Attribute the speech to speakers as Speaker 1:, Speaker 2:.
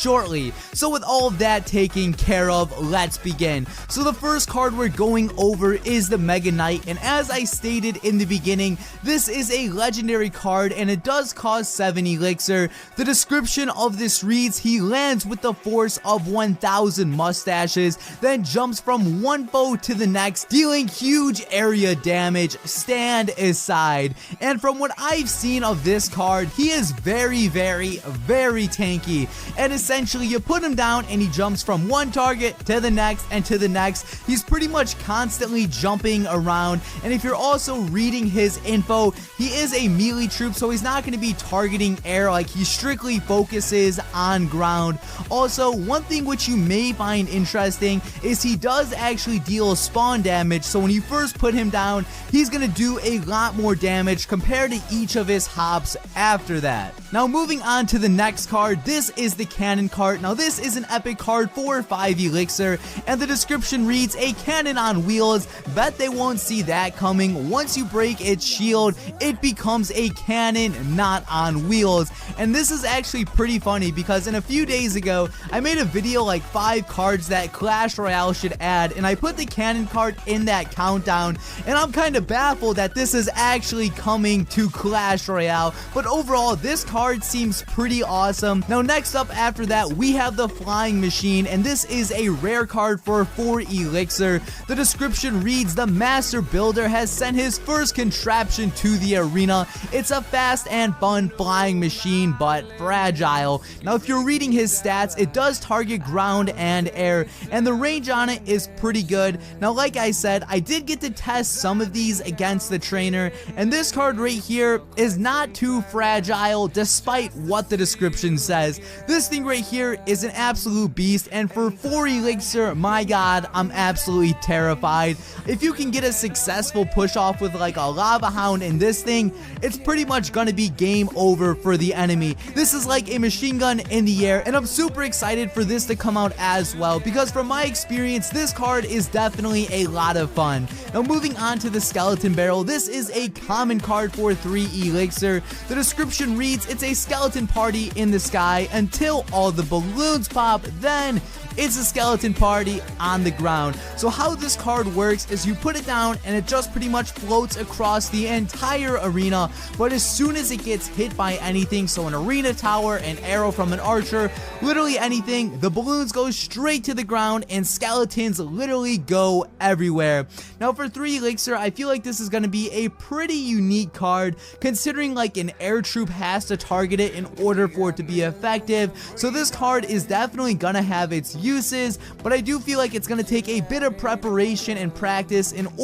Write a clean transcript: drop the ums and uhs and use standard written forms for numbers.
Speaker 1: shortly. So with all of that taken care of, let's begin. So the first card we're going over is the Mega Knight, and as I stated in the beginning, this is a legendary card and it does cost 7 elixir. The description of this reads, he lands with the force of 1000 mustaches, then jumps from one foe to the next, dealing huge area damage. Stand aside. And from what I've seen of this card, he is very tanky, and essentially you put him down and he jumps from one target to the next and to the next. He's pretty much constantly jumping around, and if you're also reading his info, he is a melee troop, so he's not going to be targeting air, like he strictly focuses on ground. Also, one thing which you may find interesting is he does actually deal spawn damage, so when you first put him down, he's going to do a lot more damage compared to each of his hops after that. Now moving on to the next card, this is the cannon card. Now this is an epic card for 5 elixir, and the description reads, a cannon on wheels. Bet they won't see that coming. Once you break its shield, it becomes a cannon not on wheels. And this is actually pretty funny because in a few days ago, I made a video like 5 cards that Clash Royale should add, and I put the cannon card in that countdown, and I'm kind of baffled that this is actually coming to Clash Royale, but overall this card seems pretty awesome. Now next up after that, we have the flying machine, and this is a rare card for 4 elixir. The description reads, the master builder has sent his first contraption to the arena. It's a fast and fun flying machine, but fragile. Now if you're reading his stats, it does target ground and air, and the range on it is pretty good. Now like I said, I did get to test some of these against the trainer, and this card right here is not too fragile despite what the description says. This thing right here is an absolute beast, and for 4 elixir, my god, I'm absolutely terrified. If you can get a successful push off with like a lava hound in this thing, it's pretty much gonna be game over for the enemy. This is like a machine gun in the air, and I'm super excited for this to come out as well, because from my experience, this card is definitely a lot of fun. Now moving on to the skeleton barrel, this is a common card for 3 elixir. The description reads, it's a skeleton party in the sky until all the balloons pop, then it's a skeleton party on the ground. So how this card works is you put it down and it just pretty much floats across the entire arena, but as soon as it gets hit by anything, so an arena tower, an arrow from an archer, literally anything, the balloons go straight to the ground and skeletons literally go everywhere. Now for 3 elixir, I feel like this is going to be a pretty unique card, considering like an air troop has to target it in order for it to be effective. So this card is definitely going to have its uses, but I do feel like it's going to take a bit of preparation and practice in order